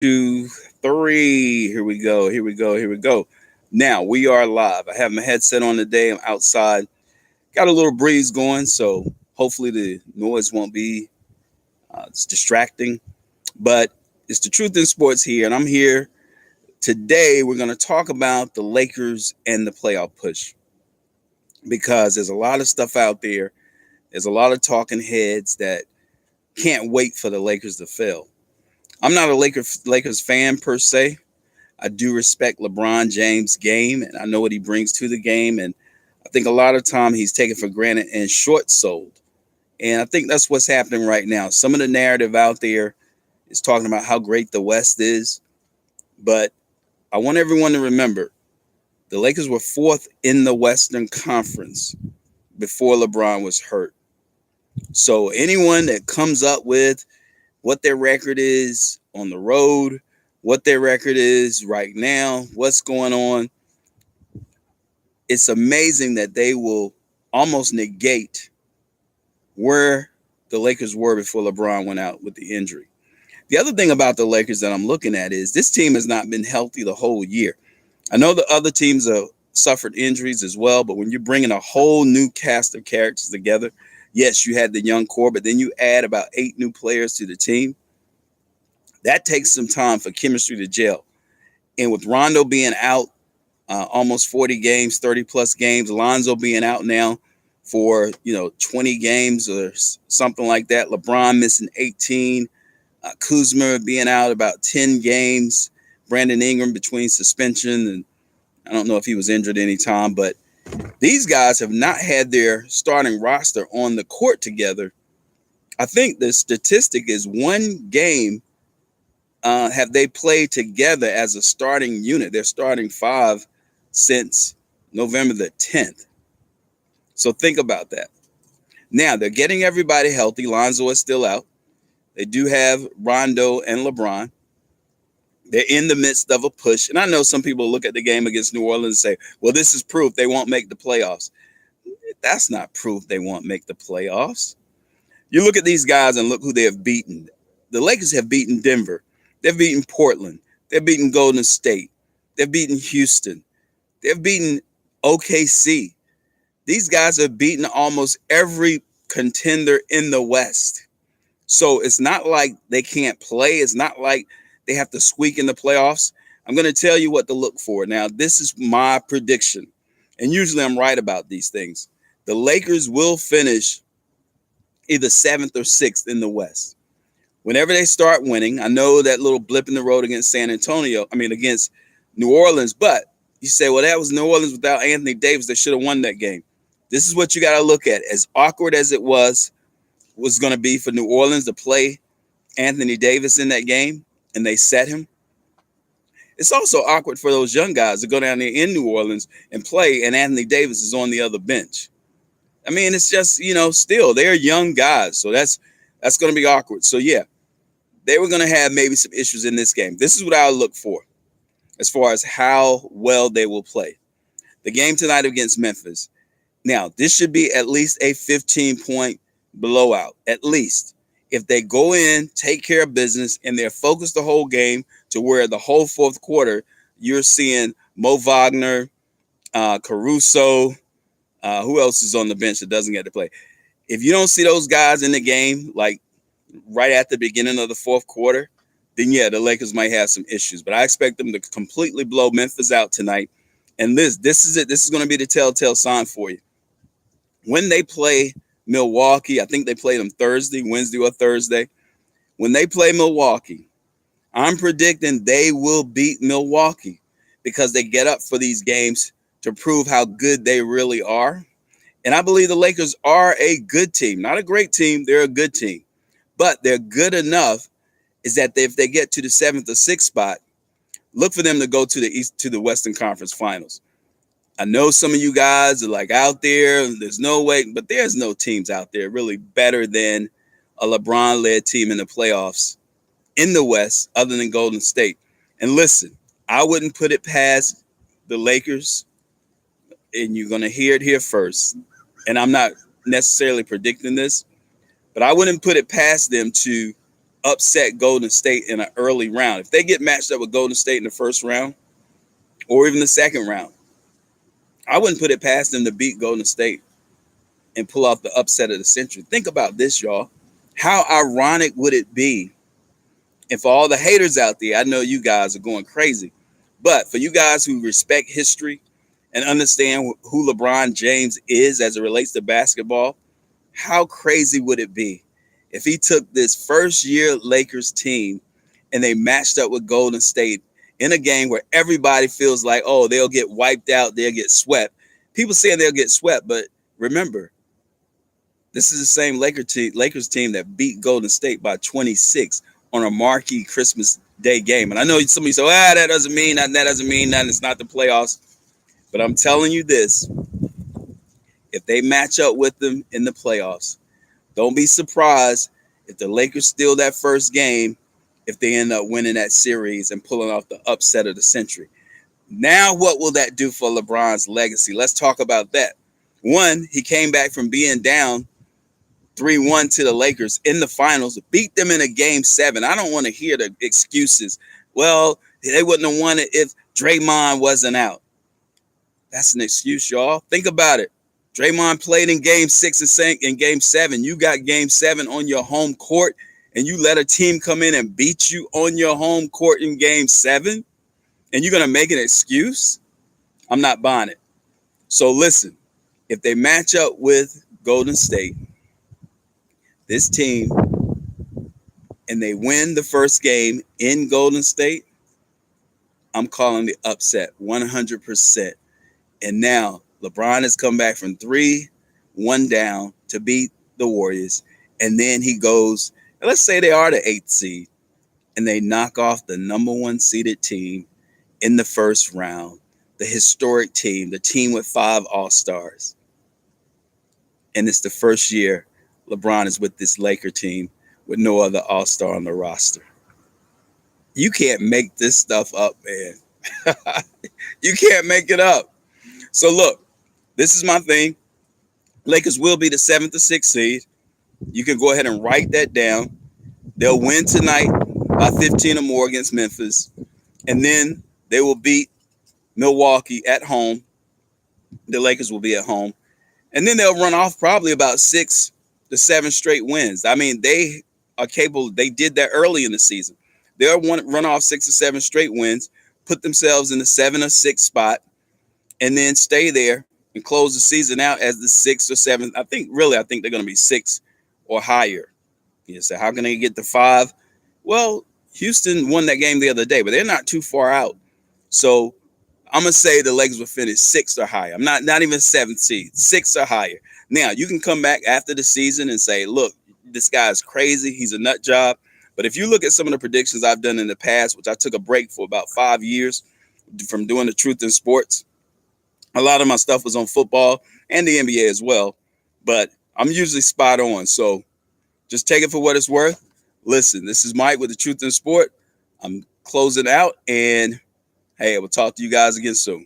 2, 3. Here we go. Here we go. Here we go. Now we are live. I have my headset on today. I'm outside. Got a little breeze going, so hopefully the noise won't be it's distracting. But it's the truth in sports here, and I'm here today. We're going to talk about the Lakers and the playoff push because there's a lot of stuff out there. There's a lot of talking heads that can't wait for the Lakers to fail. I'm not a Lakers fan per se. I do respect LeBron James' game, and I know what he brings to the game. And I think a lot of time he's taken for granted and short sold. And I think that's what's happening right now. Some of the narrative out there is talking about how great the West is. But I want everyone to remember the Lakers were fourth in the Western Conference before LeBron was hurt. So anyone that comes up with what their record is on the road, what their record is right now, what's going on, it's amazing that they will almost negate where the Lakers were before LeBron went out with the injury. The other thing about the Lakers that I'm looking at is this team has not been healthy the whole year. I know the other teams have suffered injuries as well, but when you're bringing a whole new cast of characters together, yes, you had the young core, but then you add about 8 new players to the team. That takes some time for chemistry to gel. And with Rondo being out almost 40 games, 30 plus games, Lonzo being out now for 20 games or something like that, LeBron missing 18, Kuzma being out about 10 games, Brandon Ingram between suspension, and I don't know if he was injured any time, but these guys have not had their starting roster on the court together. I think the statistic is one game have they played together as a starting unit. They're starting 5 since November the 10th. So think about that. Now they're getting everybody healthy. Lonzo is still out. They do have Rondo and LeBron. They're in the midst of a push. And I know some people look at the game against New Orleans and say, well, this is proof they won't make the playoffs. That's not proof they won't make the playoffs. You look at these guys and look who they have beaten. The Lakers have beaten Denver. They've beaten Portland. They've beaten Golden State. They've beaten Houston. They've beaten OKC. These guys have beaten almost every contender in the West. So it's not like they can't play. It's not like they have to squeak in the playoffs. I'm going to tell you what to look for. Now, this is my prediction. And usually I'm right about these things. The Lakers will finish either 7th or 6th in the West. Whenever they start winning, I know that little blip in the road against against New Orleans, but you say, well, that was New Orleans without Anthony Davis. They should have won that game. This is what you got to look at. As awkward as it was going to be for New Orleans to play Anthony Davis in that game, and they set him. It's also awkward for those young guys to go down there in New Orleans and play, and Anthony Davis is on the other bench. I mean, it's just, still, they're young guys, so that's going to be awkward. So, yeah, they were going to have maybe some issues in this game. This is what I look for as far as how well they will play. The game tonight against Memphis. Now, this should be at least a 15-point blowout, at least. If they go in, take care of business, and they're focused the whole game to where the whole fourth quarter, you're seeing Mo Wagner, Caruso, who else is on the bench that doesn't get to play? If you don't see those guys in the game, like right at the beginning of the fourth quarter, then yeah, the Lakers might have some issues. But I expect them to completely blow Memphis out tonight. And this is it. This is going to be the telltale sign for you. When they play Milwaukee, I think they play them Wednesday or Thursday. When they play Milwaukee, I'm predicting they will beat Milwaukee because they get up for these games to prove how good they really are. And I believe the Lakers are a good team, not a great team. They're a good team, but they're good enough is that if they get to the 7th or 6th spot, look for them to go to the Western Conference Finals. I know some of you guys are like out there, there's no way, but there's no teams out there really better than a LeBron-led team in the playoffs in the West other than Golden State. And listen, I wouldn't put it past the Lakers, and you're going to hear it here first. And I'm not necessarily predicting this, but I wouldn't put it past them to upset Golden State in an early round. If they get matched up with Golden State in the first round or even the second round, I wouldn't put it past them to beat Golden State and pull off the upset of the century. Think about this, y'all. How ironic would it be? And for all the haters out there, I know you guys are going crazy. But for you guys who respect history and understand who LeBron James is as it relates to basketball, how crazy would it be if he took this first year Lakers team and they matched up with Golden State in a game where everybody feels like, oh, they'll get wiped out, they'll get swept. People saying they'll get swept, but remember, this is the same Lakers team that beat Golden State by 26 on a marquee Christmas Day game. And I know somebody say, that doesn't mean that doesn't mean that it's not the playoffs. But I'm telling you this, if they match up with them in the playoffs, don't be surprised if the Lakers steal that first game, if they end up winning that series and pulling off the upset of the century. Now, what will that do for LeBron's legacy? Let's talk about that. One, he came back from being down 3-1 to the Lakers in the finals, beat them in a game 7. I don't want to hear the excuses. Well, they wouldn't have won it if Draymond wasn't out. That's an excuse, y'all. Think about it. Draymond played in game 6 and in game 7. You got game 7 on your home court, and you let a team come in and beat you on your home court in game 7, and you're going to make an excuse? I'm not buying it. So listen, if they match up with Golden State, this team, and they win the first game in Golden State, I'm calling the upset 100%. And now LeBron has come back from 3-1 down to beat the Warriors. And then he goes, let's say they are the 8th seed, and they knock off the number 1 seeded team in the first round, the historic team, the team with 5 All-Stars. And it's the first year LeBron is with this Laker team with no other All-Star on the roster. You can't make this stuff up, man. You can't make it up. So look, this is my thing. Lakers will be the 7th or 6th seed. You can go ahead and write that down. They'll win tonight by 15 or more against Memphis. And then they will beat Milwaukee at home. The Lakers will be at home. And then they'll run off probably about 6 to 7 straight wins. I mean, they are capable. They did that early in the season. They'll run off 6 or 7 straight wins, put themselves in the 7 or 6th spot, and then stay there and close the season out as the 6th or 7th. I think they're going to be 6 or higher. You say, how can they get to 5? Well, Houston won that game the other day, but they're not too far out. So I'm going to say the Lakers will finish 6th or higher. I'm not even 7th seed, 6th or higher. Now, you can come back after the season and say, look, this guy's crazy. He's a nut job. But if you look at some of the predictions I've done in the past, which I took a break for about 5 years from doing the Truth in Sports, a lot of my stuff was on football and the NBA as well. But I'm usually spot on. So just take it for what it's worth. Listen, this is Mike with the Truth in Sport. I'm closing out. And, hey, I will talk to you guys again soon.